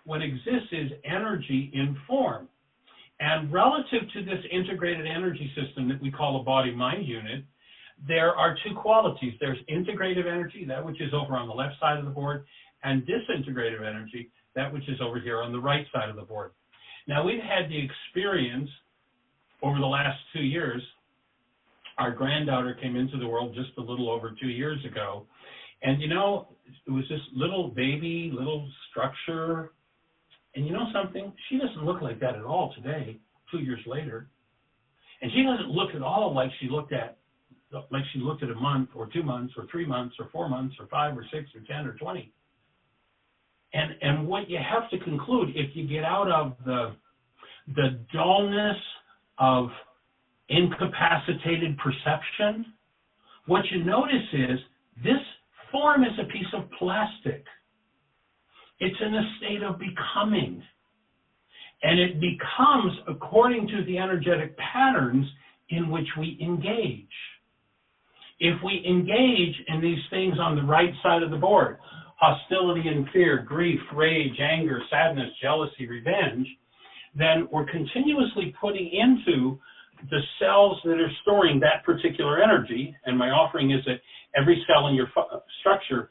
what exists is energy in form. And relative to this integrated energy system that we call a body-mind unit, there are two qualities. There's integrative energy, that which is over on the left side of the board, and disintegrative energy, that which is over here on the right side of the board. Now, we've had the experience over the last 2 years. Our granddaughter came into the world just a little over 2 years ago. And, you know, it was this little baby, little structure. And you know something? She doesn't look like that at all today, 2 years later. And she doesn't look at all like she looked at a month or 2 months or 3 months or 4 months or 5 or 6 or 10 or 20. And what you have to conclude, if you get out of the dullness of incapacitated perception, what you notice is this form is a piece of plastic. It's in a state of becoming. And it becomes according to the energetic patterns in which we engage. If we engage in these things on the right side of the board, hostility and fear, grief, rage, anger, sadness, jealousy, revenge, then we're continuously putting into the cells that are storing that particular energy. And my offering is that every cell in your structure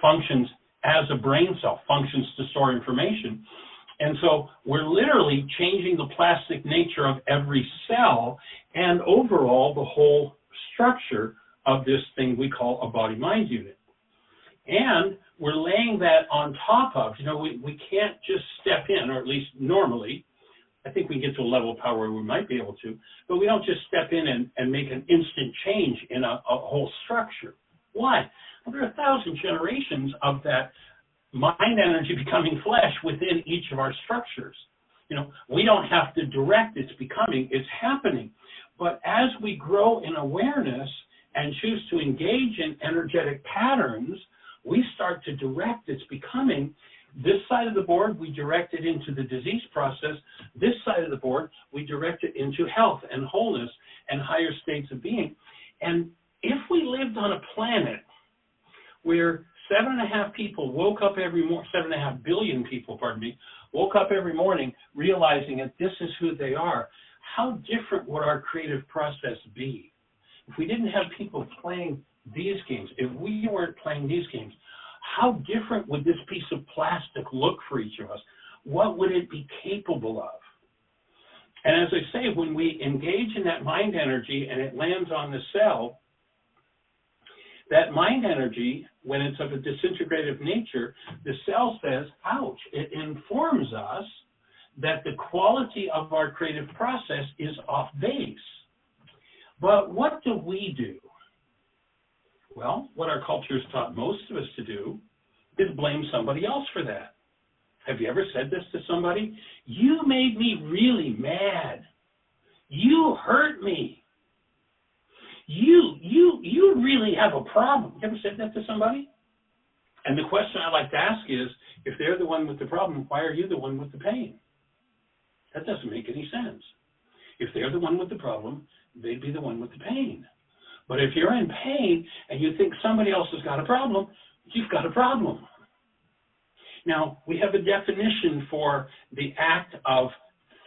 functions as a brain cell, functions to store information. And so we're literally changing the plastic nature of every cell and overall the whole structure of this thing we call a body-mind unit. And we're laying that on top of, you know, we can't just step in, or at least normally. I think we get to a level of power where we might be able to, but we don't just step in and make an instant change in a whole structure. Why? Well, there are 1,000 generations of that mind energy becoming flesh within each of our structures. You know, we don't have to direct its becoming, it's happening. But as we grow in awareness and choose to engage in energetic patterns, we start to direct its becoming. This side of the board, we direct it into the disease process. This side of the board, we direct it into health and wholeness and higher states of being. And if we lived on a planet where 7.5 people woke up every morning, 7.5 billion people, pardon me, woke up every morning realizing that this is who they are, how different would our creative process be? If we didn't have people playing these games, if we weren't playing these games, how different would this piece of plastic look for each of us? What would it be capable of? And as I say, when we engage in that mind energy and it lands on the cell, that mind energy, when it's of a disintegrative nature, the cell says, ouch. It informs us that the quality of our creative process is off base. But what do we do? Well, what our culture has taught most of us to do is blame somebody else for that. Have you ever said this to somebody? You made me really mad. You hurt me. You really have a problem. You ever said that to somebody? And the question I like to ask is, if they're the one with the problem, why are you the one with the pain? That doesn't make any sense. If they're the one with the problem, they'd be the one with the pain. But if you're in pain and you think somebody else has got a problem, you've got a problem. Now, we have a definition for the act of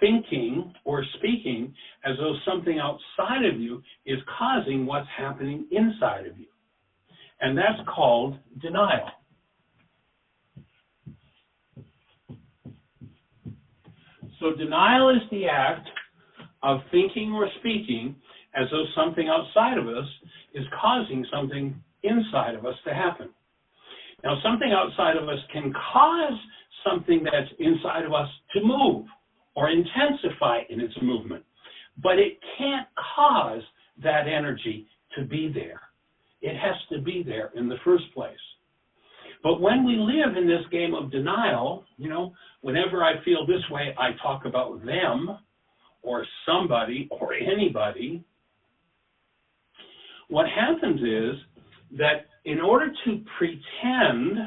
thinking or speaking as though something outside of you is causing what's happening inside of you. And that's called denial. So denial is the act of thinking or speaking as though something outside of us is causing something inside of us to happen. Now, something outside of us can cause something that's inside of us to move or intensify in its movement, but it can't cause that energy to be there. It has to be there in the first place. But when we live in this game of denial, you know, whenever I feel this way, I talk about them or somebody or anybody. What happens is that in order to pretend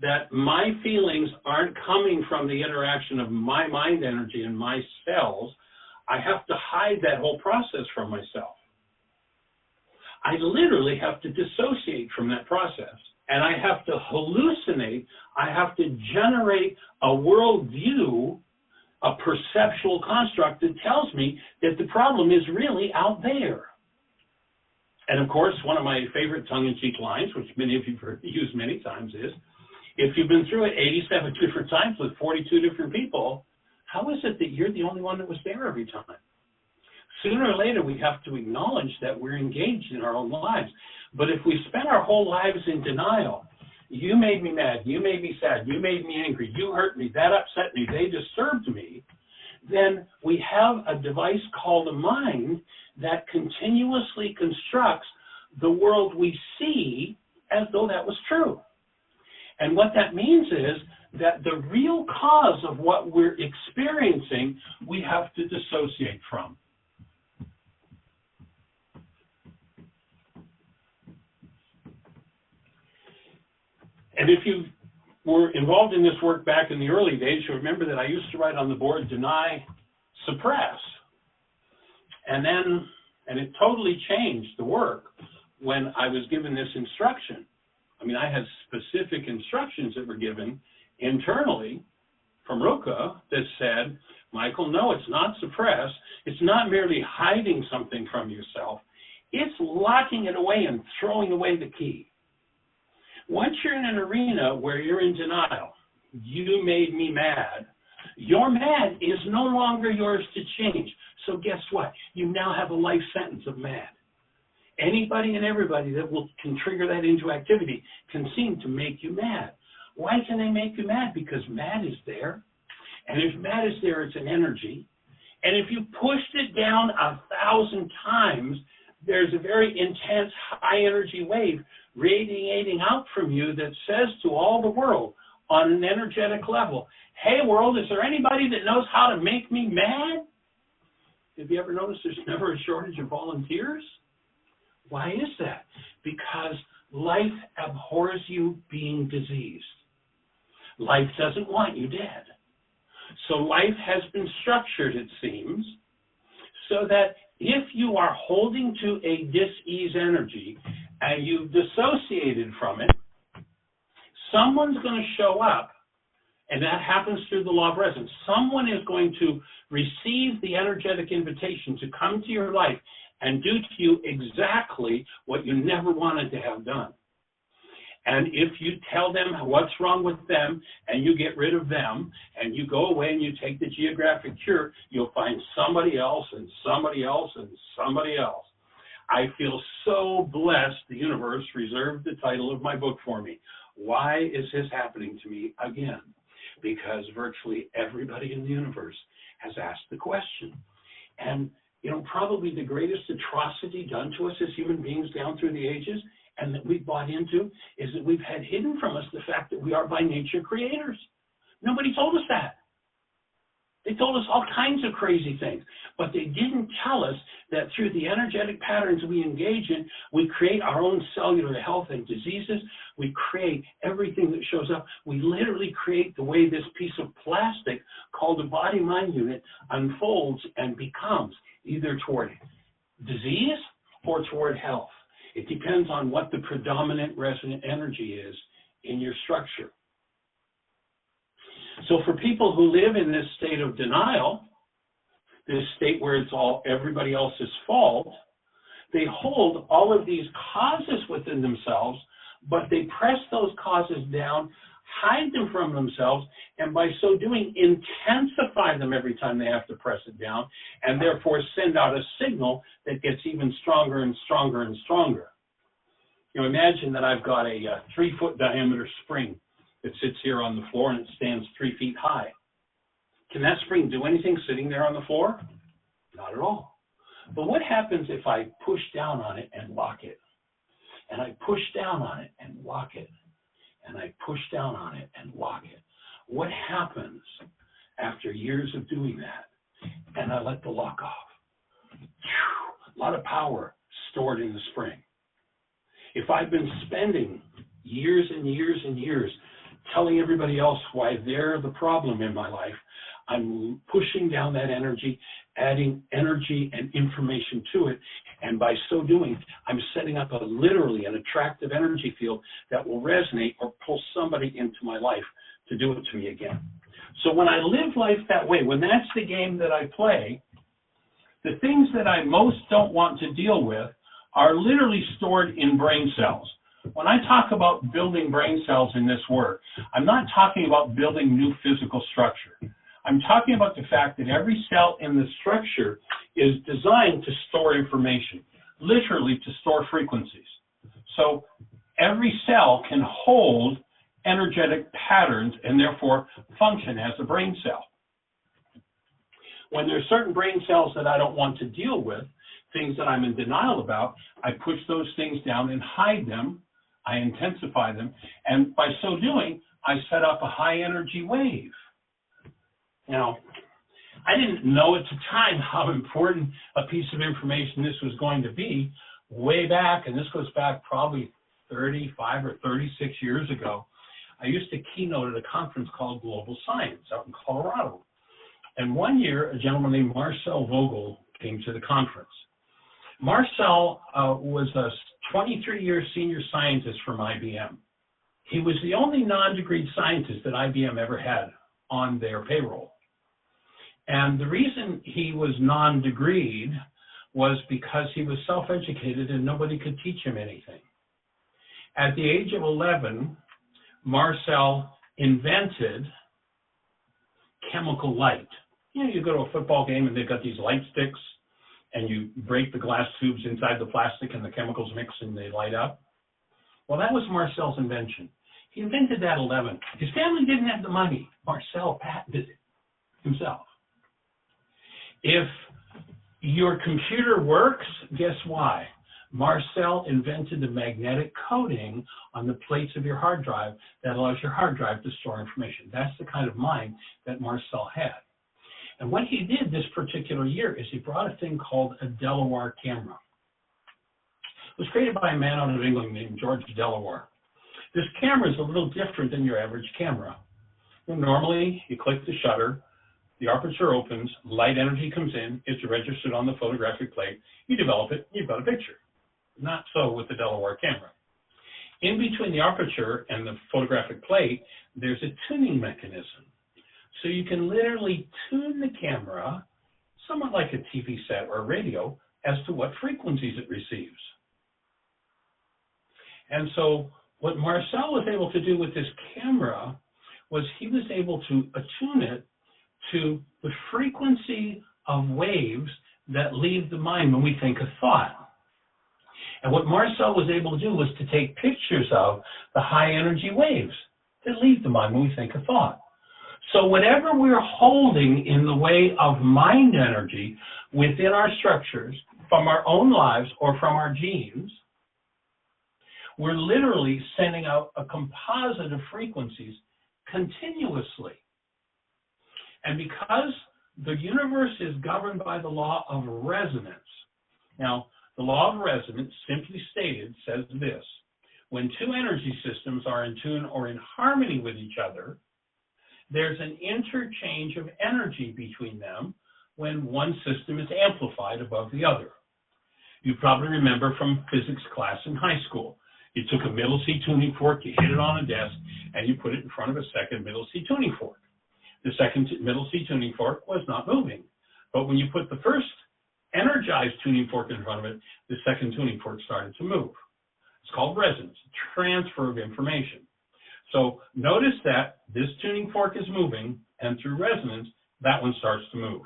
that my feelings aren't coming from the interaction of my mind energy and my cells, I have to hide that whole process from myself. I literally have to dissociate from that process. and I have to hallucinate, I have to generate a worldview, a perceptual construct that tells me that the problem is really out there. And of course, one of my favorite tongue-in-cheek lines, which many of you have heard used many times, is, if you've been through it 87 different times with 42 different people, how is it that you're the only one that was there every time? Sooner or later, we have to acknowledge that we're engaged in our own lives. But if we spend our whole lives in denial, you made me mad, you made me sad, you made me angry, you hurt me, that upset me, they disturbed me, then we have a device called a mind that continuously constructs the world we see as though that was true. And what that means is that the real cause of what we're experiencing, we have to dissociate from. And if you were involved in this work back in the early days, you'll remember that I used to write on the board, deny, suppress. And it totally changed the work when I was given this instruction. I mean, I had specific instructions that were given internally from Ruka that said, Michael, no, it's not suppress. It's not merely hiding something from yourself. It's locking it away and throwing away the key. Once you're in an arena where you're in denial, you made me mad, your mad is no longer yours to change. So guess what? You now have a life sentence of mad. Anybody and everybody that can trigger that into activity can seem to make you mad. Why can they make you mad? Because mad is there. And if mad is there, it's an energy. And if you pushed it down 1,000 times, there's a very intense high energy wave radiating out from you that says to all the world on an energetic level, hey world, is there anybody that knows how to make me mad? Have you ever noticed there's never a shortage of volunteers? Why is that? Because life abhors you being diseased. Life doesn't want you dead. So life has been structured, it seems, so that if you are holding to a dis-ease energy and you've dissociated from it, someone's going to show up, and that happens through the law of resonance. Someone is going to receive the energetic invitation to come to your life and do to you exactly what you never wanted to have done. And if you tell them what's wrong with them and you get rid of them and you go away and you take the geographic cure, you'll find somebody else and somebody else and somebody else. I feel so blessed the universe reserved the title of my book for me. Why is this happening to me again? Because virtually everybody in the universe has asked the question. And, you know, probably the greatest atrocity done to us as human beings down through the ages and that we've bought into is that we've had hidden from us the fact that we are by nature creators. Nobody told us that. They told us all kinds of crazy things, but they didn't tell us that through the energetic patterns we engage in, we create our own cellular health and diseases. We create everything that shows up. We literally create the way this piece of plastic called a body-mind unit unfolds and becomes either toward disease or toward health. It depends on what the predominant resonant energy is in your structure. So for people who live in this state of denial, this state where it's all everybody else's fault, they hold all of these causes within themselves, but they press those causes down, hide them from themselves, and by so doing, intensify them every time they have to press it down, and therefore send out a signal that gets even stronger and stronger and stronger. You know, imagine that I've got a 3-foot diameter spring that sits here on the floor and it stands 3 feet high. Can that spring do anything sitting there on the floor? Not at all. But what happens if I push down on it and lock it? And I push down on it and lock it. And I push down on it and lock it. What happens after years of doing that? And I let the lock off. A lot of power stored in the spring. If I've been spending years and years and years telling everybody else why they're the problem in my life, I'm pushing down that energy, adding energy and information to it. And by so doing, I'm setting up literally an attractive energy field that will resonate or pull somebody into my life to do it to me again. So when I live life that way, when that's the game that I play, the things that I most don't want to deal with are literally stored in brain cells. When I talk about building brain cells in this work, I'm not talking about building new physical structure. I'm talking about the fact that every cell in the structure is designed to store information, literally to store frequencies. So every cell can hold energetic patterns and therefore function as a brain cell. When there are certain brain cells that I don't want to deal with, things that I'm in denial about, I push those things down and hide them. I intensify them, and by so doing, I set up a high energy wave. Now, I didn't know at the time how important a piece of information this was going to be way back, and this goes back probably 35 or 36 years ago. I used to keynote at a conference called Global Science out in Colorado. And one year, a gentleman named Marcel Vogel came to the conference. Marcel was a 23-year senior scientist from IBM. He was the only non-degreed scientist that IBM ever had on their payroll. And the reason he was non-degreed was because he was self-educated and nobody could teach him anything. At the age of 11, Marcel invented chemical light. You know, you go to a football game and they've got these light sticks, and you break the glass tubes inside the plastic and the chemicals mix and they light up. Well, that was Marcel's invention. He invented that at 11. His family didn't have the money. Marcel patented it himself. If your computer works, guess why? Marcel invented the magnetic coating on the plates of your hard drive that allows your hard drive to store information. That's the kind of mind that Marcel had. And what he did this particular year is he brought a thing called a Delaware camera. It was created by a man out of England named George Delaware. This camera is a little different than your average camera. Normally, you click the shutter, the aperture opens, light energy comes in, it's registered on the photographic plate, you develop it, you've got a picture. Not so with the Delaware camera. In between the aperture and the photographic plate, there's a tuning mechanism. So you can literally tune the camera, somewhat like a TV set or a radio, as to what frequencies it receives. And so what Marcel was able to do with this camera was he was able to attune it to the frequency of waves that leave the mind when we think a thought. And what Marcel was able to do was to take pictures of the high energy waves that leave the mind when we think a thought. So whatever we're holding in the way of mind energy within our structures, from our own lives or from our genes, we're literally sending out a composite of frequencies continuously. And because the universe is governed by the law of resonance, now the law of resonance, simply stated, says this: when two energy systems are in tune or in harmony with each other, there's an interchange of energy between them when one system is amplified above the other. You probably remember from physics class in high school. You took a middle C tuning fork, you hit it on a desk, and you put it in front of a second middle C tuning fork. The second middle C tuning fork was not moving. But when you put the first energized tuning fork in front of it, the second tuning fork started to move. It's called resonance, transfer of information. So notice that this tuning fork is moving, and through resonance, that one starts to move.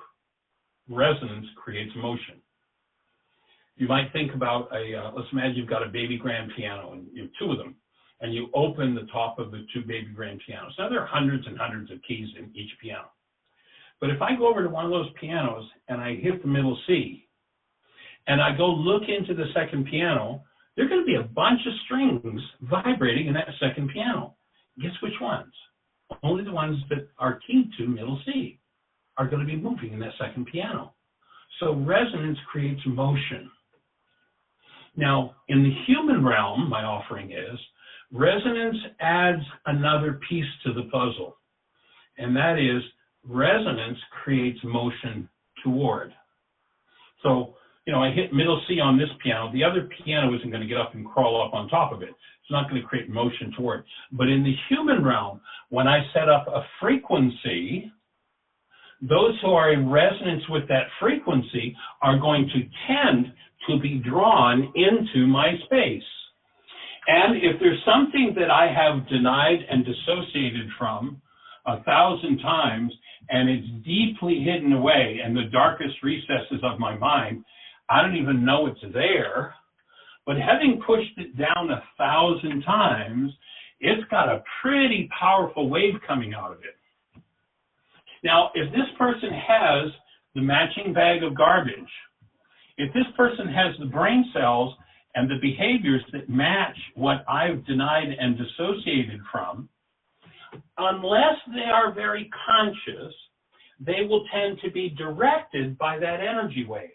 Resonance creates motion. You might think about let's imagine you've got a baby grand piano, and you have two of them, and you open the top of the two baby grand pianos. Now, there are hundreds and hundreds of keys in each piano. But if I go over to one of those pianos, and I hit the middle C, and I go look into the second piano, there are going to be a bunch of strings vibrating in that second piano. Guess which ones? Only the ones that are keyed to middle C are going to be moving in that second piano. So resonance creates motion. Now, in the human realm, my offering is, resonance adds another piece to the puzzle, and that is resonance creates motion toward. So, I hit middle C on this piano. The other piano isn't going to get up and crawl up on top of it. It's not going to create motion toward. But in the human realm, when I set up a frequency, those who are in resonance with that frequency are going to tend to be drawn into my space. And if there's something that I have denied and dissociated from 1,000 times, and it's deeply hidden away in the darkest recesses of my mind, I don't even know it's there, but having pushed it down 1,000 times, it's got a pretty powerful wave coming out of it. Now, if this person has the matching bag of garbage, if this person has the brain cells and the behaviors that match what I've denied and dissociated from, unless they are very conscious, they will tend to be directed by that energy wave.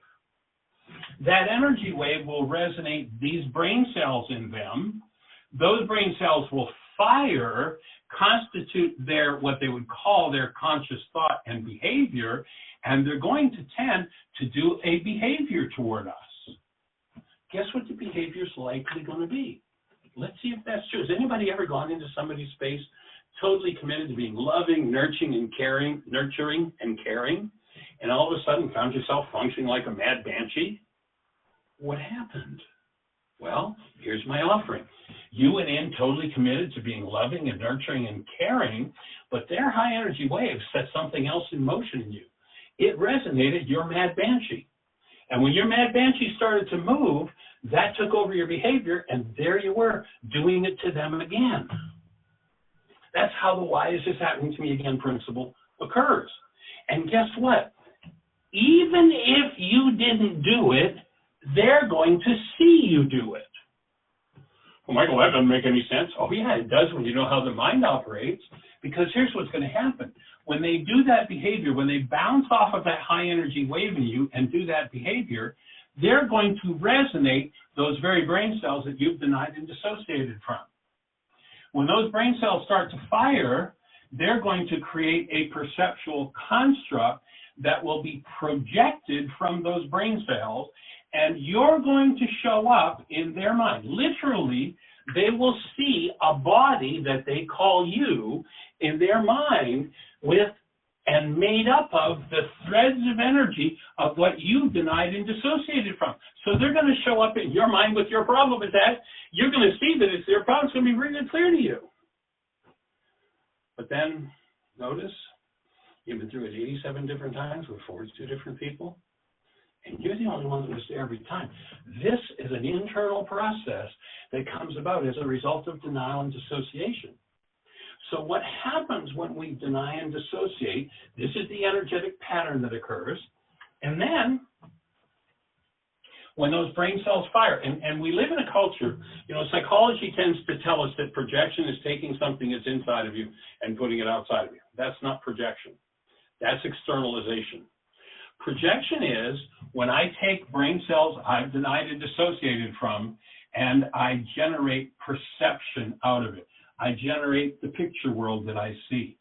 That energy wave will resonate these brain cells in them. Those brain cells will fire, constitute their, what they would call their conscious thought and behavior, and they're going to tend to do a behavior toward us. Guess what the behavior is likely going to be? Let's see if that's true. Has anybody ever gone into somebody's space totally committed to being loving, nurturing, and caring, and all of a sudden found yourself functioning like a mad banshee? What happened? Well, here's my offering. You went in totally committed to being loving and nurturing and caring, but their high energy wave set something else in motion in you. It resonated your mad banshee. And when your mad banshee started to move, that took over your behavior, and there you were, doing it to them again. That's how the why is this happening to me again principle occurs. And guess what? Even if you didn't do it, they're going to see you do it. Well, Michael, that doesn't make any sense. Oh, yeah, it does when you know how the mind operates, because here's what's going to happen. When they do that behavior, when they bounce off of that high energy wave in you and do that behavior, they're going to resonate those very brain cells that you've denied and dissociated from. When those brain cells start to fire, they're going to create a perceptual construct that will be projected from those brain cells, and you're going to show up in their mind. Literally, they will see a body that they call you in their mind with and made up of the threads of energy of what you denied and dissociated from. So they're going to show up in your mind with your problem with that. You're going to see that it's their problem. It's going to be really clear to you. But then, notice, you've been through it 87 different times with 42 different people, and you're the only one that was there every time. This is an internal process that comes about as a result of denial and dissociation. So what happens when we deny and dissociate, this is the energetic pattern that occurs, and then when those brain cells fire, and we live in a culture, psychology tends to tell us that projection is taking something that's inside of you and putting it outside of you. That's not projection. That's externalization. Projection is when I take brain cells I've denied and dissociated from, and I generate perception out of it. I generate the picture world that I see.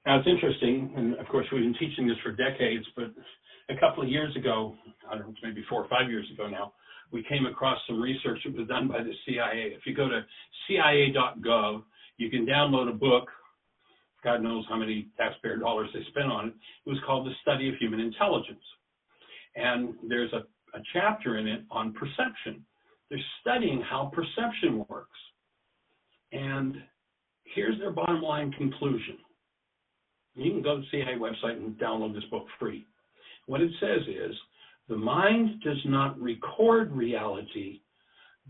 Now, it's interesting, and of course, we've been teaching this for decades, but a couple of years ago, I don't know, maybe 4 or 5 years ago now, we came across some research that was done by the CIA. If you go to CIA.gov, you can download a book. God knows how many taxpayer dollars they spent on it. It was called The Study of Human Intelligence. And there's a chapter in it on perception. They're studying how perception works. And here's their bottom line conclusion. You can go to the CIA website and download this book free. What it says is, the mind does not record reality,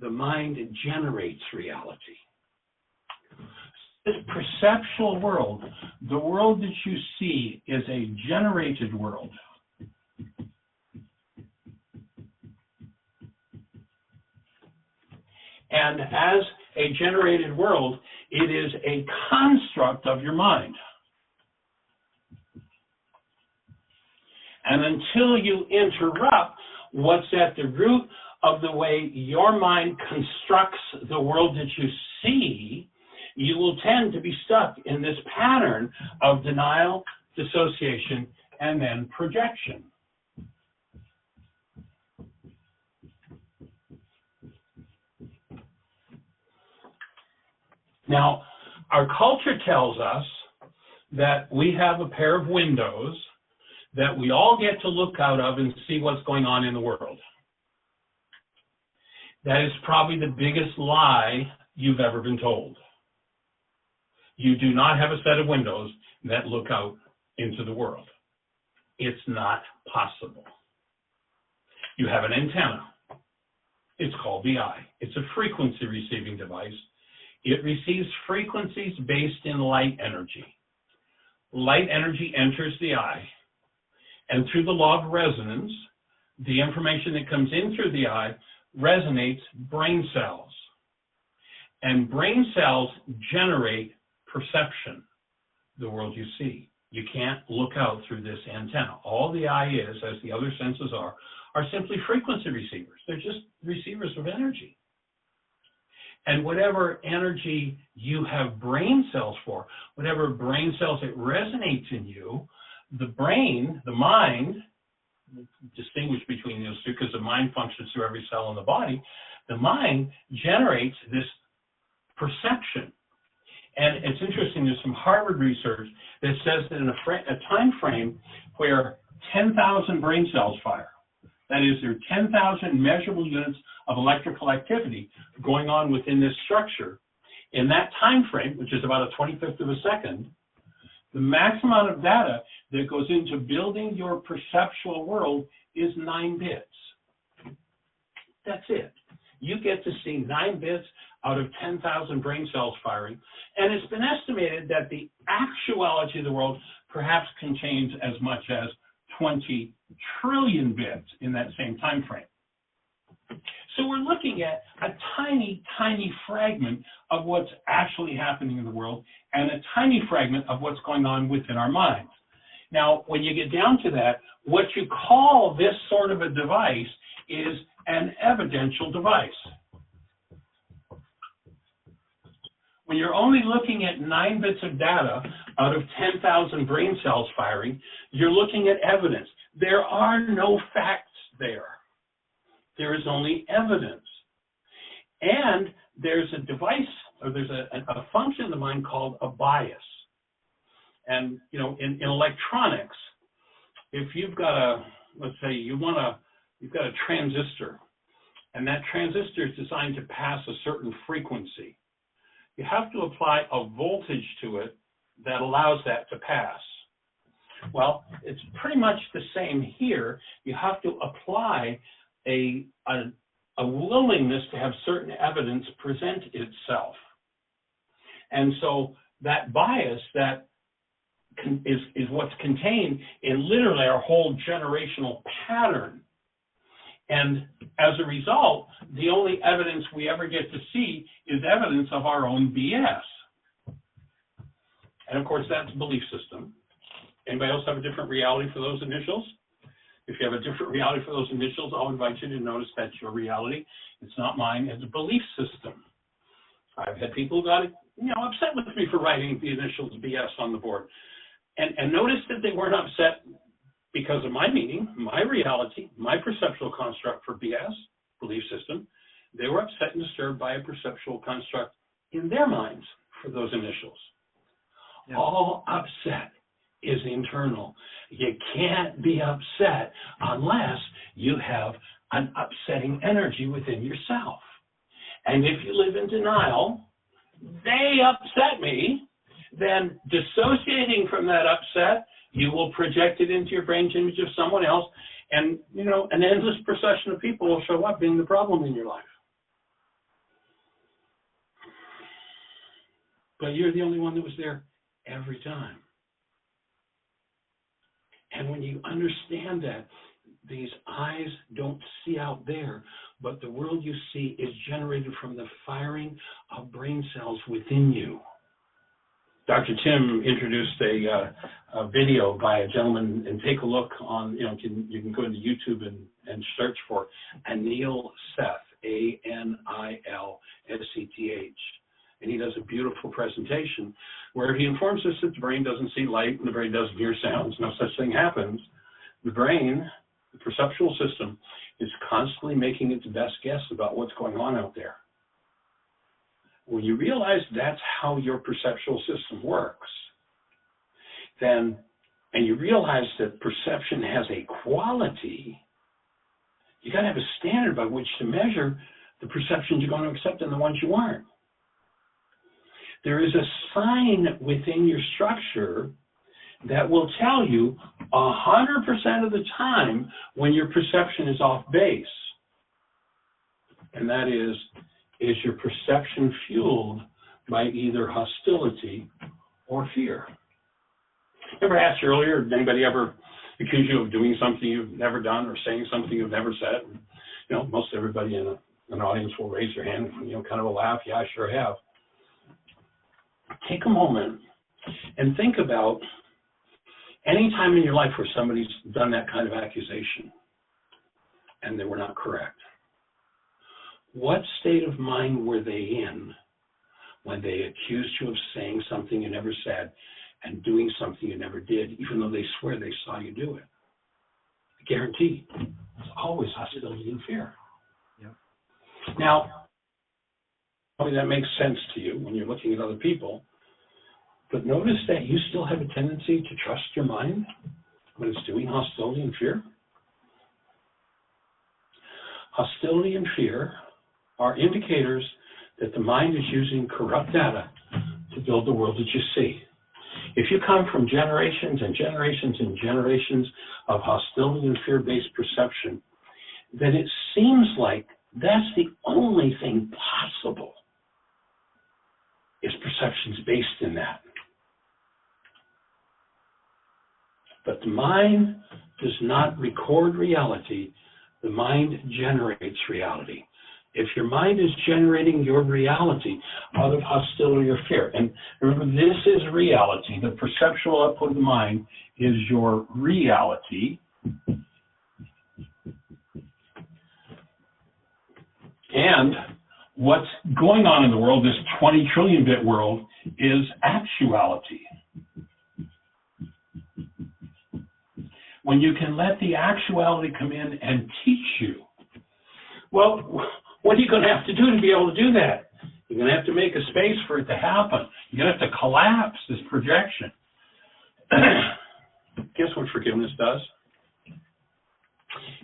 the mind generates reality. This perceptual world, the world that you see, is a generated world. And as a generated world, it is a construct of your mind. And until you interrupt what's at the root of the way your mind constructs the world that you see, you will tend to be stuck in this pattern of denial, dissociation, and then projection. Now, our culture tells us that we have a pair of windows that we all get to look out of and see what's going on in the world. That is probably the biggest lie you've ever been told. You do not have a set of windows that look out into the world. It's not possible. You have an antenna. It's called the eye. It's a frequency receiving device. It receives frequencies based in light energy. Light energy enters the eye, and through the law of resonance, the information that comes in through the eye resonates brain cells. And brain cells generate perception, the world you see. You can't look out through this antenna. All the eye is, as the other senses are simply frequency receivers. They're just receivers of energy. And whatever energy you have brain cells for, whatever brain cells it resonates in you, the brain, the mind, distinguish between those two because the mind functions through every cell in the body, the mind generates this perception. And it's interesting, there's some Harvard research that says that in a time frame where 10,000 brain cells fire, that is, there are 10,000 measurable units of electrical activity going on within this structure, in that time frame, which is about a 25th of a second, the maximum amount of data that goes into building your perceptual world is 9 bits. That's it. You get to see 9 bits out of 10,000 brain cells firing, and it's been estimated that the actuality of the world perhaps contains as much as 20 trillion bits in that same time frame. So we're looking at a tiny, tiny fragment of what's actually happening in the world and a tiny fragment of what's going on within our minds. Now, when you get down to that, what you call this sort of a device is an evidential device. When you're only looking at 9 bits of data out of 10,000 brain cells firing, you're looking at evidence. There are no facts there. There is only evidence. And there's a device, or there's a function in the mind called a bias. And, you know, in electronics, if you've got a, let's say you've got a transistor, and that transistor is designed to pass a certain frequency, you have to apply a voltage to it that allows that to pass. Well, it's pretty much the same here. You have to apply a willingness to have certain evidence present itself. And so that bias that is what's contained in literally our whole generational pattern. And as a result, the only evidence we ever get to see is evidence of our own BS. And of course, that's a belief system. Anybody else have a different reality for those initials? If you have a different reality for those initials, I'll invite you to notice that's your reality. It's not mine. It's a belief system. I've had people who got upset with me for writing the initials BS on the board. And notice that they weren't upset because of my meaning, my reality, my perceptual construct for BS, belief system. They were upset and disturbed by a perceptual construct in their minds for those initials. Yeah. All upset is internal. You can't be upset unless you have an upsetting energy within yourself. And if you live in denial, they upset me, then dissociating from that upset, you will project it into your brain's image of someone else, and an endless procession of people will show up being the problem in your life. But you're the only one that was there every time. And when you understand that, these eyes don't see out there, but the world you see is generated from the firing of brain cells within you. Dr. Tim introduced a video by a gentleman, and take a look on, you can go into YouTube and search for Anil Seth, A-N-I-L-S-E-T-H. and he does a beautiful presentation where he informs us that the brain doesn't see light and the brain doesn't hear sounds. No such thing happens. The brain, the perceptual system, is constantly making its best guess about what's going on out there. When you realize that's how your perceptual system works, then, and you realize that perception has a quality, you got to have a standard by which to measure the perceptions you're going to accept and the ones you aren't. There is a sign within your structure that will tell you 100% of the time when your perception is off base. And that is your perception fueled by either hostility or fear? Remember I asked you earlier, did anybody ever accuse you of doing something you've never done or saying something you've never said? You know, most everybody in an audience will raise their hand, you know, kind of a laugh, yeah, I sure have. Take a moment and think about any time in your life where somebody's done that kind of accusation and they were not correct. What state of mind were they in when they accused you of saying something you never said and doing something you never did, even though they swear they saw you do it? I guarantee it's always hostility and fear. Yep. Now, probably that makes sense to you when you're looking at other people, but notice that you still have a tendency to trust your mind when it's doing hostility and fear. Hostility and fear are indicators that the mind is using corrupt data to build the world that you see. If you come from generations and generations and generations of hostility and fear-based perception, then it seems like that's the only thing possible, is perceptions based in that. But the mind does not record reality. The mind generates reality. If your mind is generating your reality out of hostility or fear, and remember, this is reality. The perceptual output of the mind is your reality. And what's going on in the world, this 20 trillion bit world, is actuality. When you can let the actuality come in and teach you, well, what are you going to have to do to be able to do that? You're going to have to make a space for it to happen. You're going to have to collapse this projection. Guess what forgiveness does?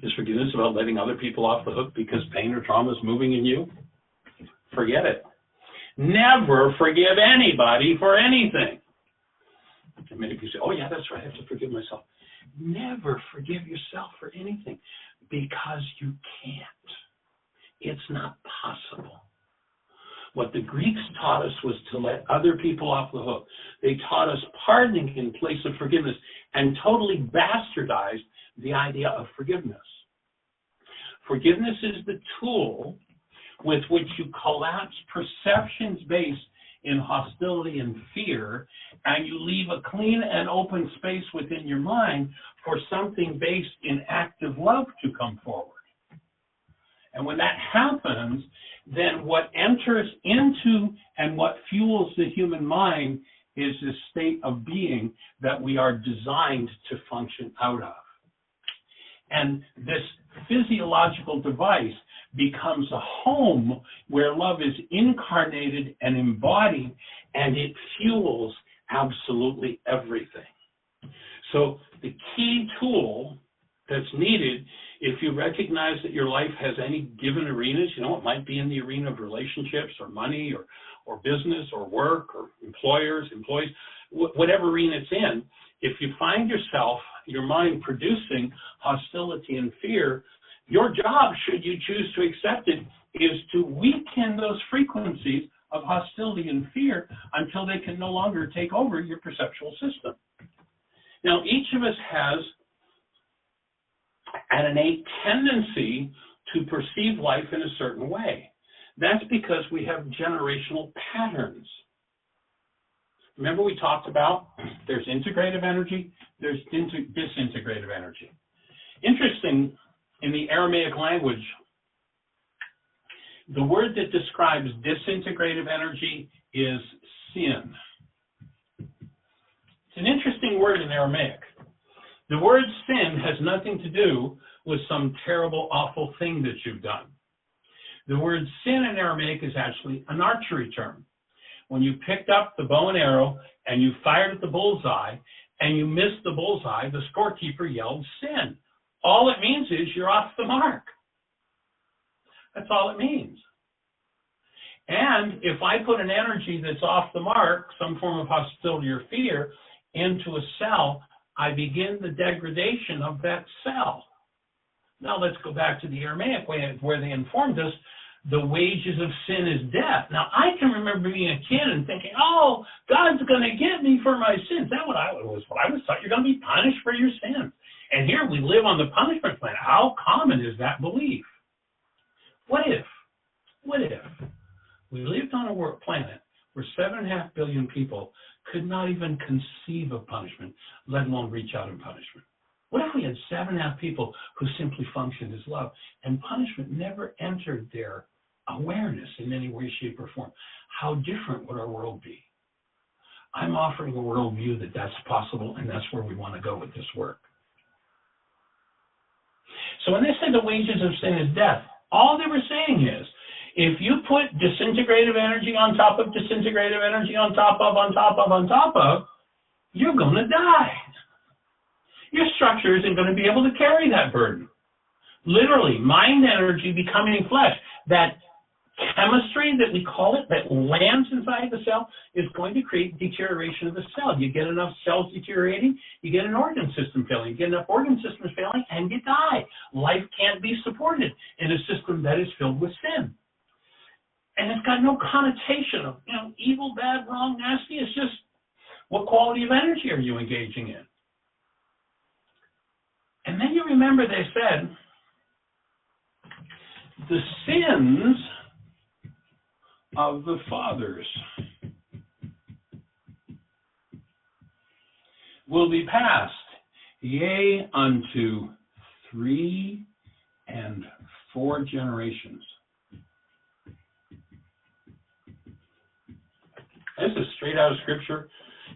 Is forgiveness about letting other people off the hook because pain or trauma is moving in you? Forget it. Never forgive anybody for anything. And many people say, oh yeah, that's right, I have to forgive myself. Never forgive yourself for anything because you can't. It's not possible. What the Greeks taught us was to let other people off the hook. They taught us pardoning in place of forgiveness and totally bastardized the idea of forgiveness. Forgiveness is the tool with which you collapse perceptions based in hostility and fear, and you leave a clean and open space within your mind for something based in active love to come forward. And when that happens, then what enters into and what fuels the human mind is this state of being that we are designed to function out of. And this physiological device becomes a home where love is incarnated and embodied, and it fuels absolutely everything. So the key tool that's needed, if you recognize that your life has any given arenas, you know, it might be in the arena of relationships or money or business or work or employers, employees, whatever arena it's in, if you find yourself, your mind producing hostility and fear, your job, should you choose to accept it, is to weaken those frequencies of hostility and fear until they can no longer take over your perceptual system. Now, each of us has an innate tendency to perceive life in a certain way. That's because we have generational patterns. Remember we talked about there's integrative energy, there's disintegrative energy. Interesting, in the Aramaic language, the word that describes disintegrative energy is sin. It's an interesting word in Aramaic. The word sin has nothing to do with some terrible, awful thing that you've done. The word sin in Aramaic is actually an archery term. When you picked up the bow and arrow and you fired at the bullseye and you missed the bullseye, the scorekeeper yelled sin. All it means is you're off the mark. That's all it means. And if I put an energy that's off the mark, some form of hostility or fear, into a cell, I begin the degradation of that cell. Now let's go back to the Aramaic way where they informed us the wages of sin is death. Now I can remember being a kid and thinking, oh, God's going to get me for my sins. That's what I was taught. You're going to be punished for your sins. And here we live on the punishment planet. How common is that belief? What if we lived on a planet where 7.5 billion people could not even conceive of punishment, let alone reach out in punishment? What if we had 7.5 people who simply functioned as love and punishment never entered their awareness in any way, shape, or form? How different would our world be? I'm offering a worldview that that's possible, and that's where we want to go with this work. So when they say the wages of sin is death, all they were saying is, if you put disintegrative energy on top of disintegrative energy on top of, you're going to die. Your structure isn't going to be able to carry that burden. Literally, mind energy becoming flesh, that chemistry that we call it, that lands inside the cell, is going to create deterioration of the cell. You get enough cells deteriorating, you get an organ system failing. You get enough organ systems failing, and you die. Life can't be supported in a system that is filled with sin. And it's got no connotation of, evil, bad, wrong, nasty. It's just, what quality of energy are you engaging in? And then you remember they said, the sins of the fathers will be passed, yea, unto 3 and 4 generations. This is straight out of Scripture,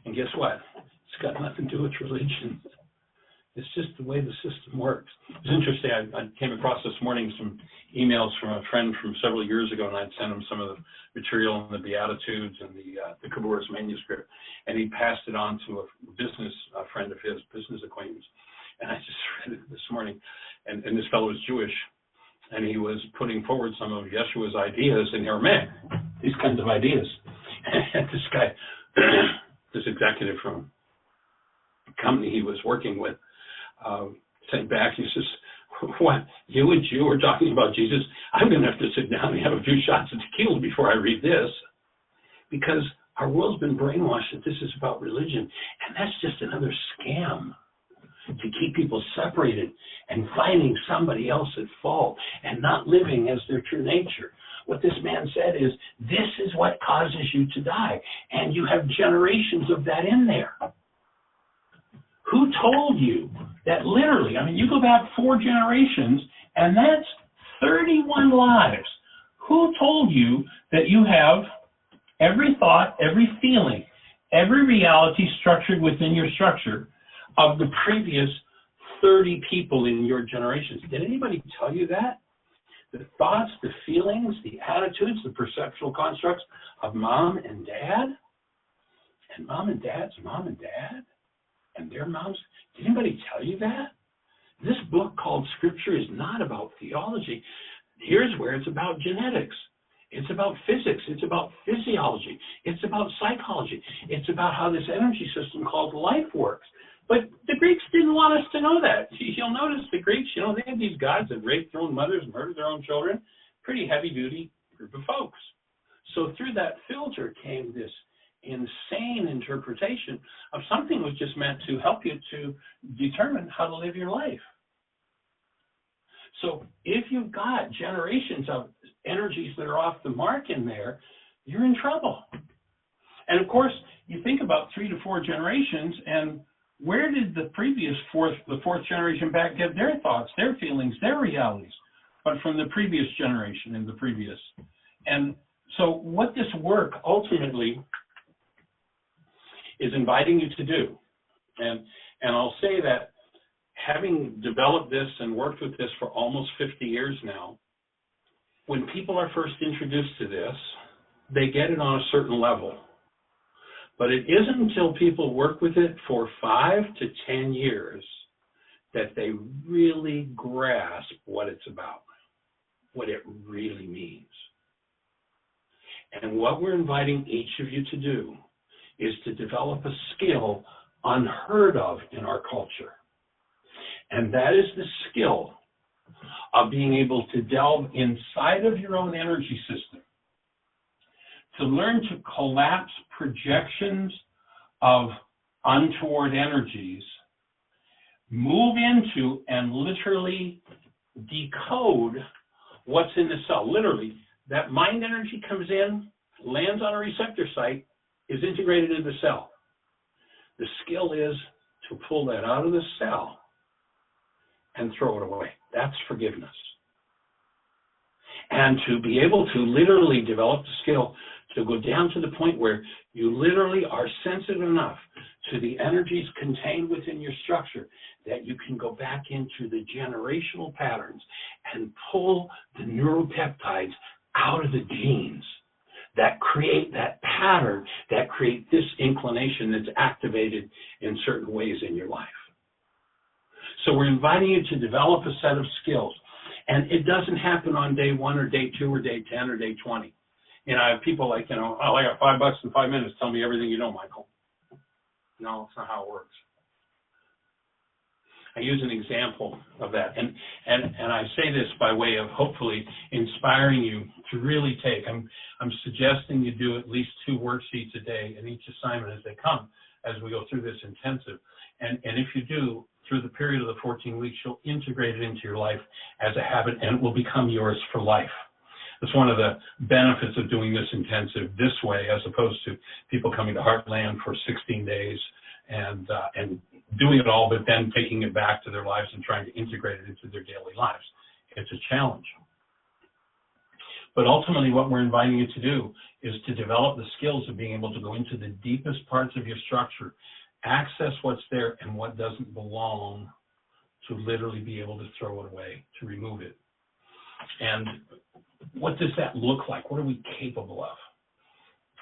and guess what? It's got nothing to do with religion. It's just the way the system works. It's interesting. I came across this morning some emails from a friend from several years ago, and I'd sent him some of the material on the Beatitudes and the Kabur's manuscript, and he passed it on to a friend of his, business acquaintance. And I just read it this morning, and this fellow is Jewish, and he was putting forward some of Yeshua's ideas in Aramaic, these kinds of ideas. And this guy, this executive from a company he was working with, sent back, he says, what, you a Jew are talking about Jesus? I'm going to have to sit down and have a few shots of tequila before I read this. Because our world's been brainwashed that this is about religion, and that's just another scam to keep people separated and finding somebody else at fault and not living as their true nature. What this man said is, this is what causes you to die, and you have generations of that in there. Who told you that literally, you go back 4 generations, and that's 31 lives. Who told you that you have every thought, every feeling, every reality structured within your structure of the previous 30 people in your generations? Did anybody tell you that? The thoughts, the feelings, the attitudes, the perceptual constructs of mom and dad, and mom and dad's mom and dad, and their moms. Did anybody tell you that? This book called Scripture is not about theology. Here's where it's about genetics. It's about physics. It's about physiology. It's about psychology. It's about how this energy system called life works. But the Greeks didn't want us to know that. You'll notice the Greeks, they had these gods that raped their own mothers, murdered their own children. Pretty heavy-duty group of folks. So through that filter came this insane interpretation of something that was just meant to help you to determine how to live your life. So if you've got generations of energies that are off the mark in there, you're in trouble. And of course, you think about 3 to 4 generations, and where did the fourth generation back get their thoughts, their feelings, their realities? But from the previous generation and the previous. And So what this work ultimately is inviting you to do, and I'll say that having developed this and worked with this for almost 50 years now, when people are first introduced to this, they get it on a certain level. But it isn't until people work with it for 5 to 10 years that they really grasp what it's about, what it really means. And what we're inviting each of you to do is to develop a skill unheard of in our culture. And that is the skill of being able to delve inside of your own energy system, to learn to collapse projections of untoward energies, move into and literally decode what's in the cell. Literally, that mind energy comes in, lands on a receptor site, is integrated into the cell. The skill is to pull that out of the cell and throw it away. That's forgiveness. And to be able to literally develop the skill to go down to the point where you literally are sensitive enough to the energies contained within your structure that you can go back into the generational patterns and pull the neuropeptides out of the genes that create that pattern, that create this inclination that's activated in certain ways in your life. So we're inviting you to develop a set of skills. And it doesn't happen on day 1 or day 2 or day 10 or day 20. You know, I have people like, oh, I got $5 in 5 minutes. Tell me everything you know, Michael. No, it's not how it works. I use an example of that. And I say this by way of hopefully inspiring you to really take. I'm suggesting you do at least 2 worksheets a day in each assignment as they come, as we go through this intensive. And if you do, through the period of the 14 weeks, you'll integrate it into your life as a habit, and it will become yours for life. It's one of the benefits of doing this intensive this way, as opposed to people coming to Heartland for 16 days and doing it all, but then taking it back to their lives and trying to integrate it into their daily lives. It's a challenge. But ultimately, what we're inviting you to do is to develop the skills of being able to go into the deepest parts of your structure, access what's there and what doesn't belong, to literally be able to throw it away, to remove it. And what does that look like? What are we capable of?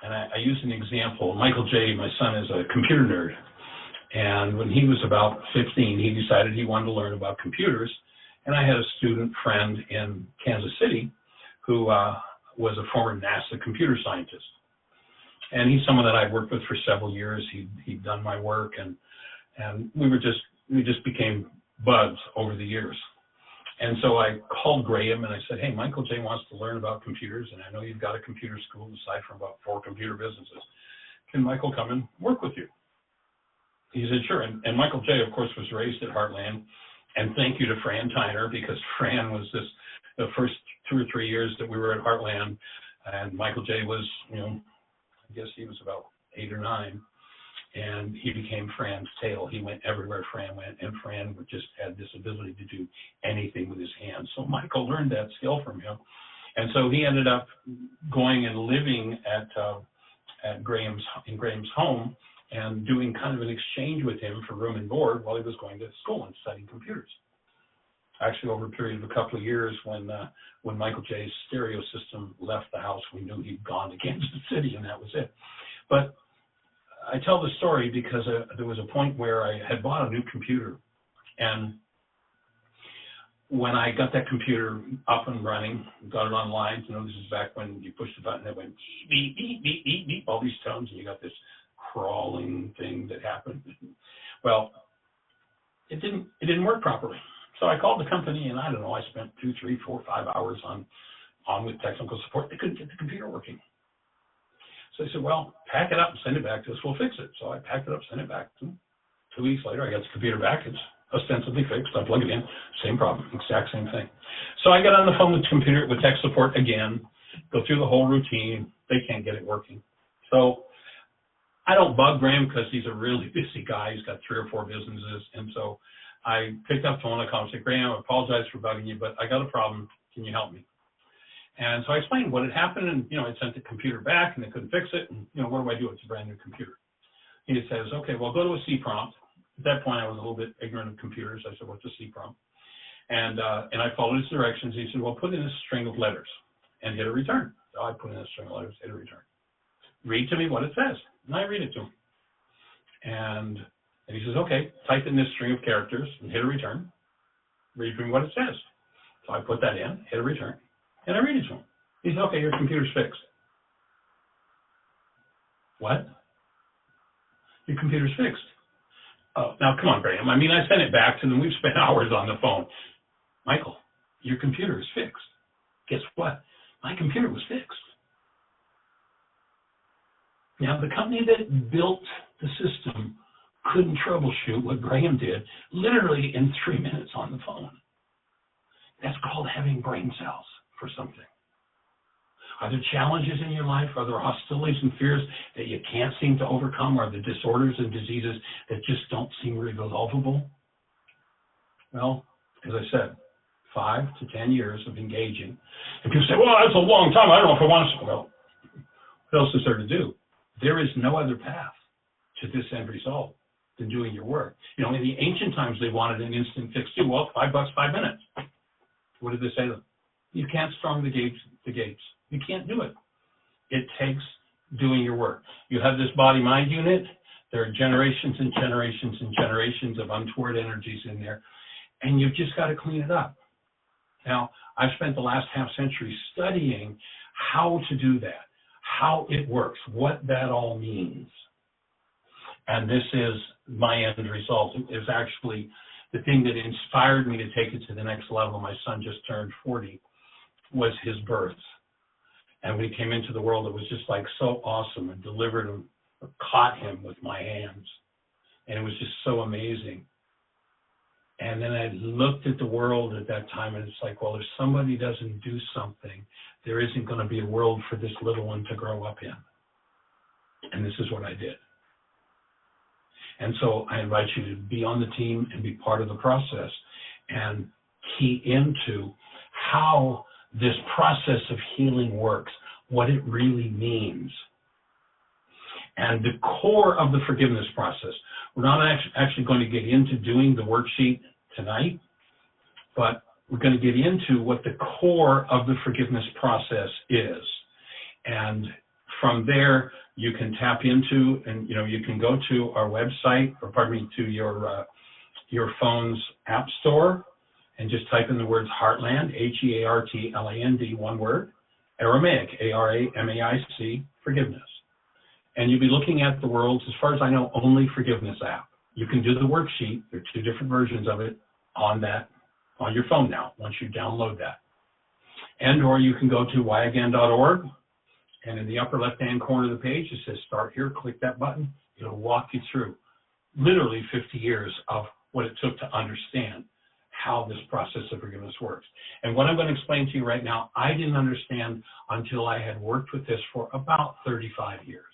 And I use an example. Michael J., my son, is a computer nerd. And when he was about 15, he decided he wanted to learn about computers. And I had a student friend in Kansas City who was a former NASA computer scientist. And he's someone that I've worked with for several years. He'd done my work, and we just became buds over the years. And so I called Graham and I said, hey, Michael J. wants to learn about computers, and I know you've got a computer school aside from about 4 computer businesses. Can Michael come and work with you? He said, sure. And Michael J., of course, was raised at Heartland. And thank you to Fran Tyner, because Fran was the first 2 or 3 years that we were at Heartland. And Michael J. was, I guess he was about 8 or 9. And he became Fran's tail. He went everywhere Fran went, and Fran just had this ability to do anything with his hands. So Michael learned that skill from him. And so he ended up going and living at Graham's home and doing kind of an exchange with him for room and board while he was going to school and studying computers. Actually, over a period of a couple of years, when Michael J.'s stereo system left the house, we knew he'd gone to Kansas City, and that was it. But I tell the story because there was a point where I had bought a new computer, and when I got that computer up and running, got it online, this is back when you pushed the button, it went beep, beep, beep, beep, beep, all these tones, and you got this crawling thing that happened. Well, it didn't work properly. So I called the company, and I don't know, I spent 2, 3, 4, 5 hours on with technical support. They couldn't get the computer working. So they said, well, pack it up and send it back to us. We'll fix it. So I packed it up, sent it back to them. 2 weeks later, I got the computer back. It's ostensibly fixed. I plug it in. Same problem. Exact same thing. So I got on the phone with tech support again, go through the whole routine. They can't get it working. So I don't bug Graham because he's a really busy guy. He's got 3 or 4 businesses. And so I picked up the phone. I called and said, Graham, I apologize for bugging you, but I got a problem. Can you help me? And so I explained what had happened, and, I sent the computer back, and they couldn't fix it, and, what do I do? It's a brand new computer. He says, okay, well, go to a C prompt. At that point, I was a little bit ignorant of computers. I said, what's a C prompt? And I followed his directions. He said, well, put in a string of letters and hit a return. So I put in a string of letters, hit a return. Read to me what it says. And I read it to him. And he says, okay, type in this string of characters and hit a return. Read to me what it says. So I put that in, hit a return, and I read it to him. He said, okay, your computer's fixed. What? Your computer's fixed. Oh, now come on, Graham. I mean, I sent it back to them. We've spent hours on the phone. Michael, your computer is fixed. Guess what? My computer was fixed. Now, the company that built the system couldn't troubleshoot what Graham did literally in 3 minutes on the phone. That's called having brain cells for something. Are there challenges in your life? Are there hostilities and fears that you can't seem to overcome? Are there disorders and diseases that just don't seem resolvable? Well, as I said, 5 to 10 years of engaging. And people say, well, that's a long time. I don't know if I want to. Well, what else is there to do? There is no other path to this end result than doing your work. In the ancient times, they wanted an instant fix too. Well, $5, 5 minutes. What did they say to them? You can't storm the gates. You can't do it. It takes doing your work. You have this body-mind unit. There are generations and generations and generations of untoward energies in there, and you've just got to clean it up. Now, I've spent the last half century studying how to do that, how it works, what that all means. And this is my end result. It is actually the thing that inspired me to take it to the next level. My son just turned 40, was his birth. And when he came into the world, it was just like so awesome, and delivered him, or caught him with my hands. And it was just so amazing. And then I looked at the world at that time, and it's like, well, if somebody doesn't do something, there isn't going to be a world for this little one to grow up in. And this is what I did. And so I invite you to be on the team and be part of the process and key into how this process of healing works, what it really means. And the core of the forgiveness process, we're not actually going to get into doing the worksheet tonight, but we're going to get into what the core of the forgiveness process is. And from there, you can tap into, and you can go to our website, or pardon me, to your phone's app store, and just type in the words Heartland, Heartland, one word, Aramaic, Aramaic, forgiveness. And you'll be looking at the world's, as far as I know, only forgiveness app. You can do the worksheet. There are 2 different versions of it on your phone now, once you download that. And or you can go to whyagain.org, and in the upper left-hand corner of the page, it says Start Here. Click that button. It'll walk you through literally 50 years of what it took to understand how this process of forgiveness works. And what I'm going to explain to you right now, I didn't understand until I had worked with this for about 35 years.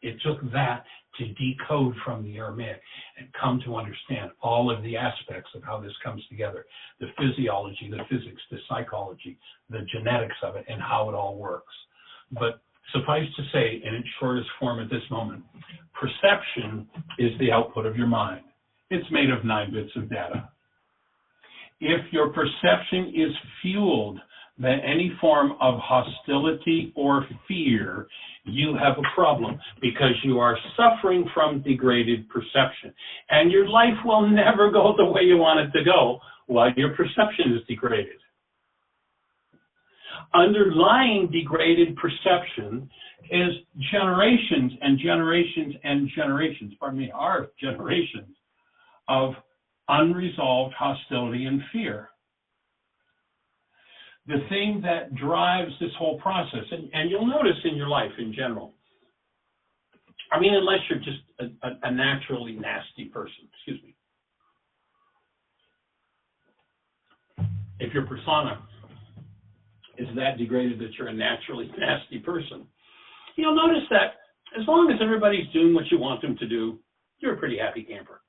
It took that to decode from the Aramaic and come to understand all of the aspects of how this comes together, the physiology, the physics, the psychology, the genetics of it, and how it all works. But suffice to say, in its shortest form at this moment, perception is the output of your mind. It's made of 9 bits of data. If your perception is fueled by any form of hostility or fear, you have a problem, because you are suffering from degraded perception. And your life will never go the way you want it to go while your perception is degraded. Underlying degraded perception is generations and generations and generations, our generations of unresolved hostility and fear. The thing that drives this whole process, and you'll notice in your life in general, unless you're just a naturally nasty person, if your persona is that degraded that you're a naturally nasty person, you'll notice that as long as everybody's doing what you want them to do, you're a pretty happy camper.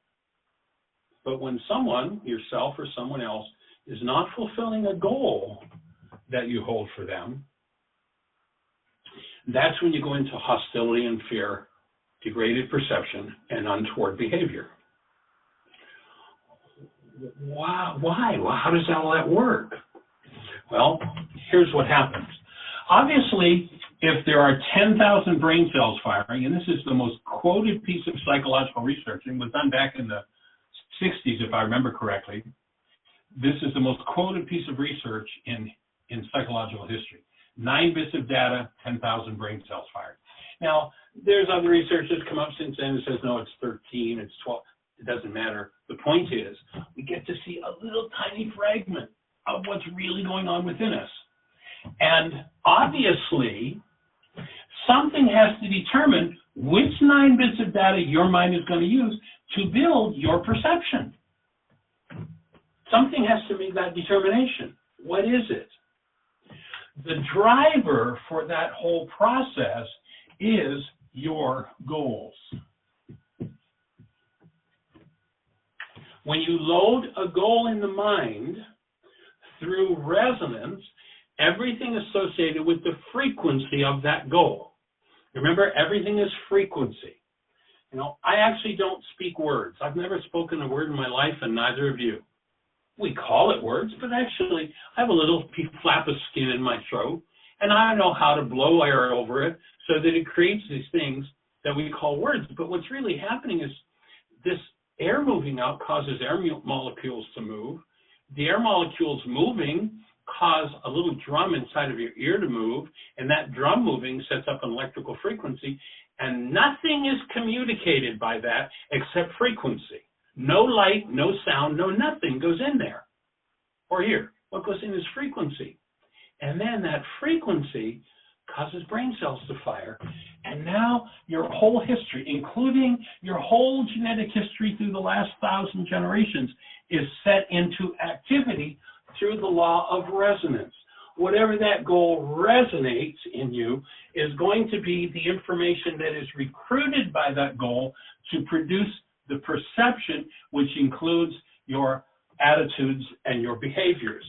But when someone, yourself or someone else, is not fulfilling a goal that you hold for them, that's when you go into hostility and fear, degraded perception, and untoward behavior. Why? Well, how does all that work? Well, here's what happens. Obviously, if there are 10,000 brain cells firing, and this is the most quoted piece of psychological research, and was done back in the 60s, if I remember correctly, this is the most quoted piece of research in psychological history. 9 bits of data, 10,000 brain cells fired. Now, there's other research that's come up since then that says, no, it's 13, it's 12. It doesn't matter. The point is, we get to see a little tiny fragment of what's really going on within us. And obviously, something has to determine which 9 bits of data your mind is going to use to build your perception. Something has to make that determination. What is it? The driver for that whole process is your goals. When you load a goal in the mind through resonance, everything associated with the frequency of that goal. Remember, everything is frequency. You know, I actually don't speak words. I've never spoken a word in my life, and neither of you. We call it words, but actually, I have a little flap of skin in my throat, and I know how to blow air over it so that it creates these things that we call words. But what's really happening is this air moving out causes air molecules to move. The air molecules moving cause a little drum inside of your ear to move, and that drum moving sets up an electrical frequency, and nothing is communicated by that except frequency. No light, no sound, no nothing goes in there or here. What goes in is frequency. And then that frequency causes brain cells to fire. And now your whole history, including your whole genetic history through the last 1,000 generations, is set into activity through the law of resonance. Whatever that goal resonates in you is going to be the information that is recruited by that goal to produce the perception, which includes your attitudes and your behaviors.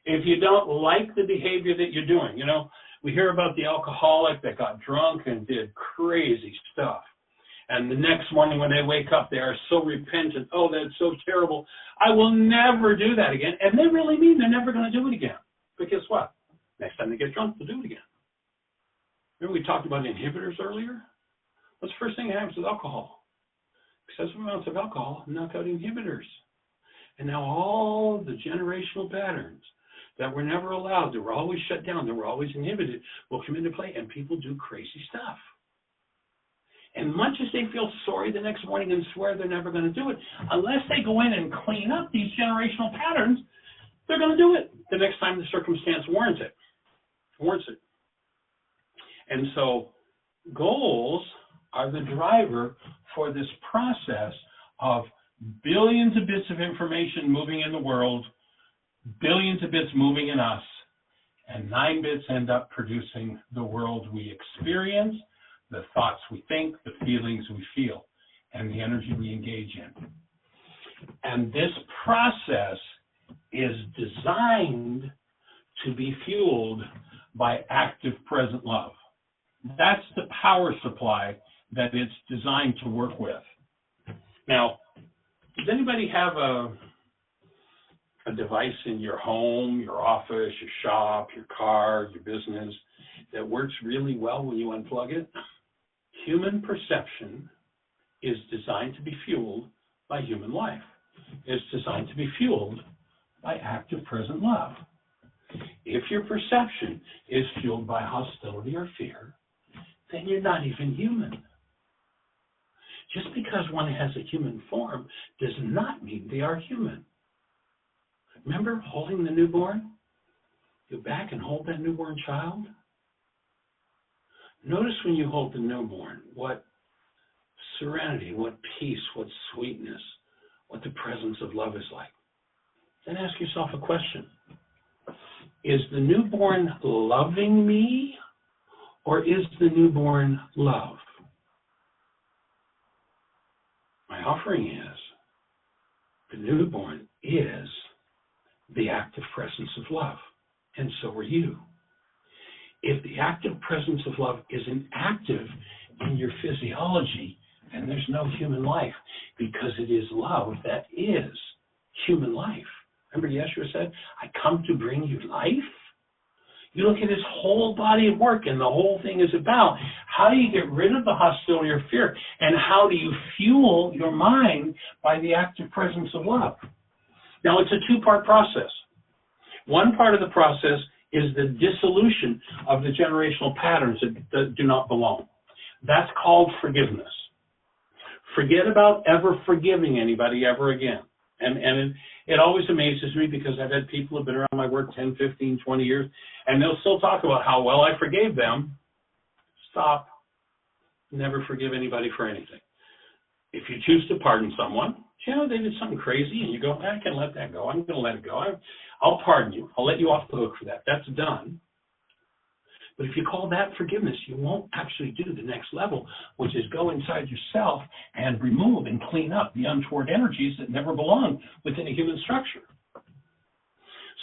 If you don't like the behavior that you're doing, you know, we hear about the alcoholic that got drunk and did crazy stuff. And the next morning when they wake up, they are so repentant. Oh, that's so terrible. I will never do that again. And they really mean they're never going to do it again. But guess what? Next time they get drunk, they'll do it again. Remember we talked about inhibitors earlier? What's the first thing that happens with alcohol? Excessive amounts of alcohol knock out inhibitors. And now all the generational patterns that were never allowed, that were always shut down, that were always inhibited, will come into play, and people do crazy stuff. And much as they feel sorry the next morning and swear they're never going to do it, unless they go in and clean up these generational patterns, they're going to do it the next time the circumstance warrants it. And so goals are the driver for this process of billions of bits of information moving in the world, billions of bits moving in us, and 9 bits end up producing the world we experience, the thoughts we think, the feelings we feel, and the energy we engage in. And this process is designed to be fueled by active present love. That's the power supply that it's designed to work with. Now, does anybody have a device in your home, your office, your shop, your car, your business that works really well when you unplug it? Human perception is designed to be fueled by human life. It's designed to be fueled by active present love. If your perception is fueled by hostility or fear, then you're not even human. Just because one has a human form does not mean they are human. Remember holding the newborn? Go back and hold that newborn child. Notice when you hold the newborn, what serenity, what peace, what sweetness, what the presence of love is like. Then ask yourself a question. Is the newborn loving me, or is the newborn love? My offering is, the newborn is the active presence of love, and so are you. If the active presence of love isn't active in your physiology, then there's no human life, because it is love that is human life. Remember Yeshua said, I come to bring you life? You look at his whole body of work, and the whole thing is about how do you get rid of the hostility or fear, and how do you fuel your mind by the active presence of love. Now, it's a two-part process. One part of the process is the dissolution of the generational patterns that do not belong. That's called forgiveness. Forget about ever forgiving anybody ever again. And it always amazes me, because I've had people who have been around my work 10, 15, 20 years, and they'll still talk about how well I forgave them. Stop. Never forgive anybody for anything. If you choose to pardon someone, they did something crazy, and you go, I can let that go. I'm going to let it go. I'll pardon you. I'll let you off the hook for that. That's done. But if you call that forgiveness, you won't actually do the next level, which is go inside yourself and remove and clean up the untoward energies that never belong within a human structure.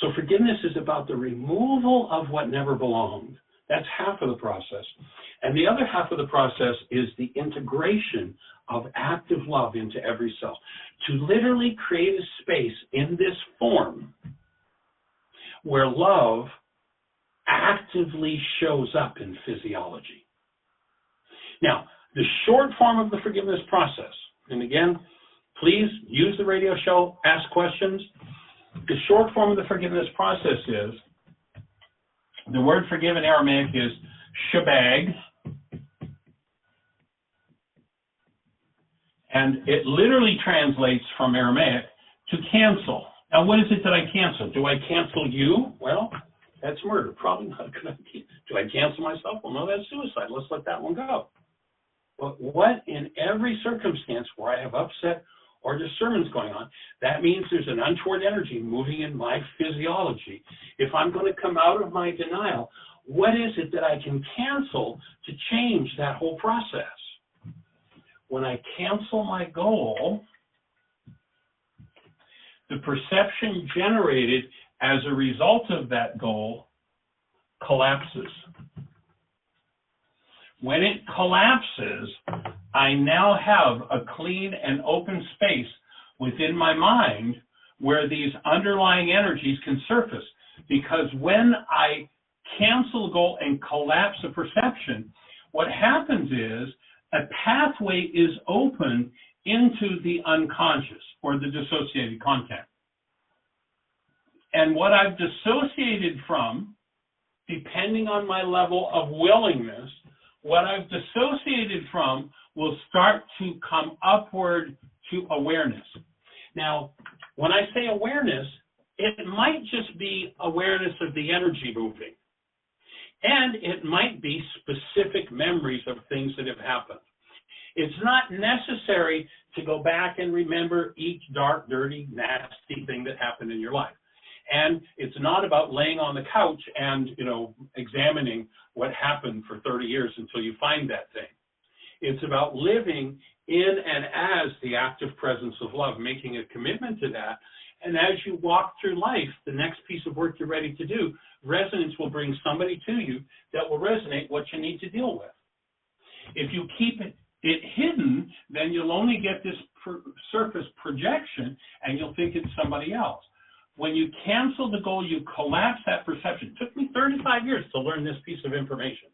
So forgiveness is about the removal of what never belonged. That's half of the process. And the other half of the process is the integration of active love into every cell, to literally create a space in this form where love actively shows up in physiology. Now, the short form of the forgiveness process, and again, please use the radio show, ask questions. The short form of the forgiveness process is, the word forgive in Aramaic is shabag, and it literally translates from Aramaic to cancel. Now, what is it that I cancel? Do I cancel you? Well, that's murder. Probably not a good idea. Do I cancel myself? Well, no, that's suicide. Let's let that one go. But what in every circumstance where I have upset or disturbance going on, that means there's an untoward energy moving in my physiology. If I'm going to come out of my denial, what is it that I can cancel to change that whole process? When I cancel my goal, the perception generated as a result of that goal collapses. When it collapses, I now have a clean and open space within my mind where these underlying energies can surface. Because when I cancel a goal and collapse a perception, what happens is a pathway is open into the unconscious or the dissociated content. And what I've dissociated from, depending on my level of willingness, what I've dissociated from will start to come upward to awareness. Now, when I say awareness, it might just be awareness of the energy moving. And it might be specific memories of things that have happened. It's not necessary to go back and remember each dark, dirty, nasty thing that happened in your life. And it's not about laying on the couch and, examining what happened for 30 years until you find that thing. It's about living in and as the active presence of love, making a commitment to that. And as you walk through life, the next piece of work you're ready to do, resonance will bring somebody to you that will resonate what you need to deal with. If you keep it hidden, then you'll only get this surface projection, and you'll think it's somebody else. When you cancel the goal, you collapse that perception. It took me 35 years to learn this piece of information.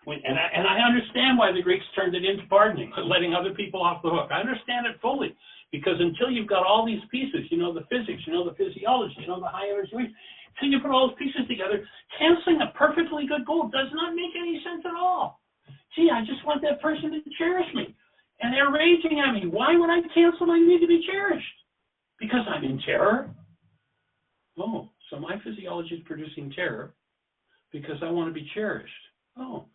And I understand why the Greeks turned it into pardoning, letting other people off the hook. I understand it fully, because until you've got all these pieces, the physics, the physiology, the high energy waves, until you put all those pieces together, canceling a perfectly good goal does not make any sense at all. Gee, I just want that person to cherish me. And they're raging at me. Why would I cancel my need to be cherished? Because I'm in terror? Oh, so my physiology is producing terror because I want to be cherished. Oh,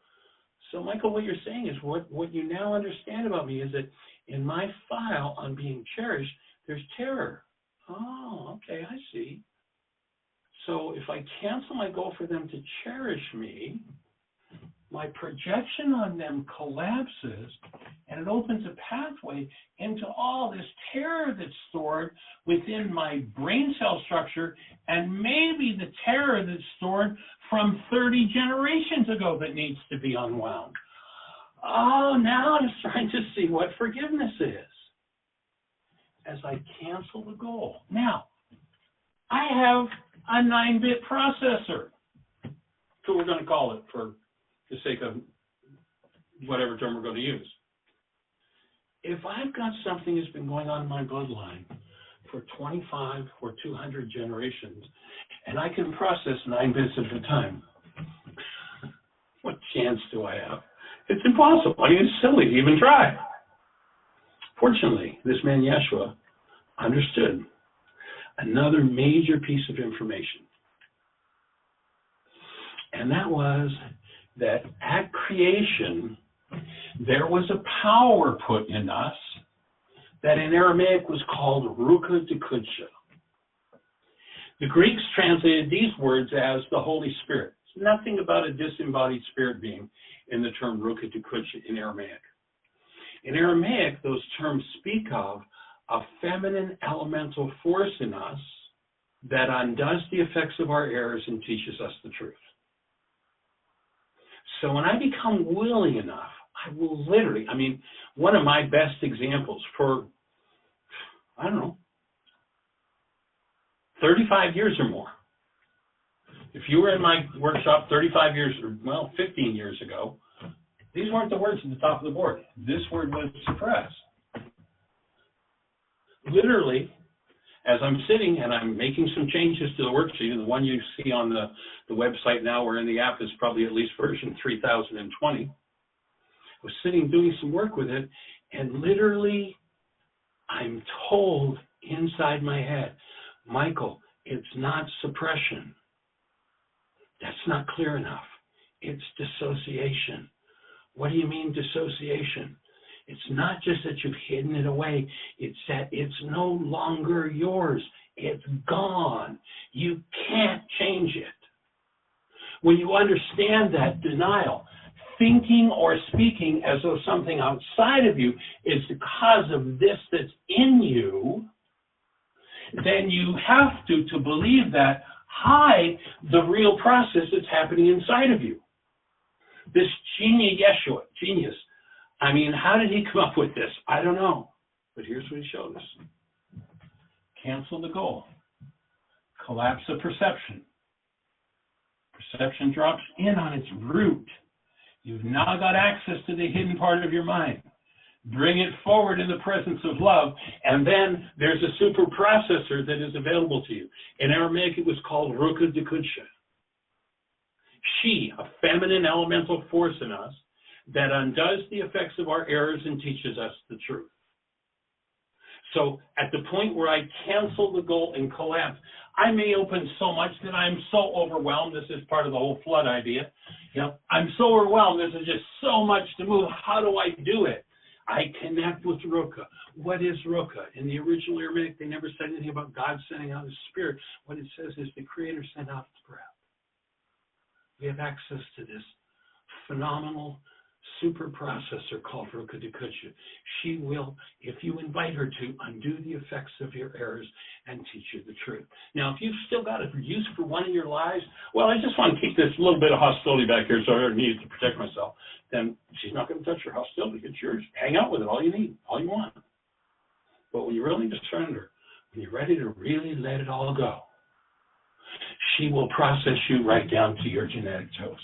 so Michael, what you're saying is what you now understand about me is that in my file on being cherished, there's terror. Oh, okay, I see. So if I cancel my goal for them to cherish me, my projection on them collapses, and it opens a pathway into all this terror that's stored within my brain cell structure, and maybe the terror that's stored from 30 generations ago that needs to be unwound. Oh, now I'm starting to see what forgiveness is as I cancel the goal. Now, I have a 9-bit processor, so we're going to call it for the sake of whatever term we're going to use. If I've got something that's been going on in my bloodline for 25 or 200 generations, and I can process 9 bits at a time, what chance do I have? It's impossible. I mean, it's silly to even try. Fortunately, this man Yeshua understood another major piece of information. And that was that at creation, there was a power put in us that in Aramaic was called Ruka Dekudsha. The Greeks translated these words as the Holy Spirit. It's nothing about a disembodied spirit being in the term Ruka Dekudsha in Aramaic. In Aramaic, those terms speak of a feminine elemental force in us that undoes the effects of our errors and teaches us the truth. So when I become willing enough, I will literally, I mean, one of my best examples for, 35 years or more. If you were in my workshop 35 years, or 15 years ago, these weren't the words at the top of the board. This word was suppressed. Literally, as I'm sitting and I'm making some changes to the worksheet, and the one you see on the website now or in the app is probably at least version 3020. I was sitting doing some work with it, and literally I'm told inside my head, Michael, it's not suppression. That's not clear enough. It's dissociation. What do you mean dissociation? It's not just that you've hidden it away. It's that it's no longer yours. It's gone. You can't change it. When you understand that denial, thinking or speaking as though something outside of you is the cause of this that's in you, then you have to believe that hide the real process that's happening inside of you. This genius, I mean, how did he come up with this? I don't know. But here's what he showed us. Cancel the goal. Collapse the perception. Perception drops in on its root. You've now got access to the hidden part of your mind. Bring it forward in the presence of love, and then there's a super processor that is available to you. In Aramaic, it was called Ruka Dekudsha. She, a feminine elemental force in us, that undoes the effects of our errors and teaches us the truth. So at the point where I cancel the goal and collapse, I may open so much that I'm so overwhelmed. This is part of the whole flood idea. I'm so overwhelmed. There's just so much to move. How do I do it? I connect with Ruka. What is Ruka? In the original Aramaic, they never said anything about God sending out His Spirit. What it says is the Creator sent out His breath. We have access to this phenomenal super processor called Ruka Dekudsha. She will, if you invite her to, undo the effects of your errors and teach you the truth. Now, if you've still got a use for one of your lies, well, I just want to keep this little bit of hostility back here so I need to protect myself, then she's not going to touch your hostility. It's yours. Hang out with it all you need, all you want. But when you're willing to surrender, when you're ready to really let it all go, she will process you right down to your genetic toes.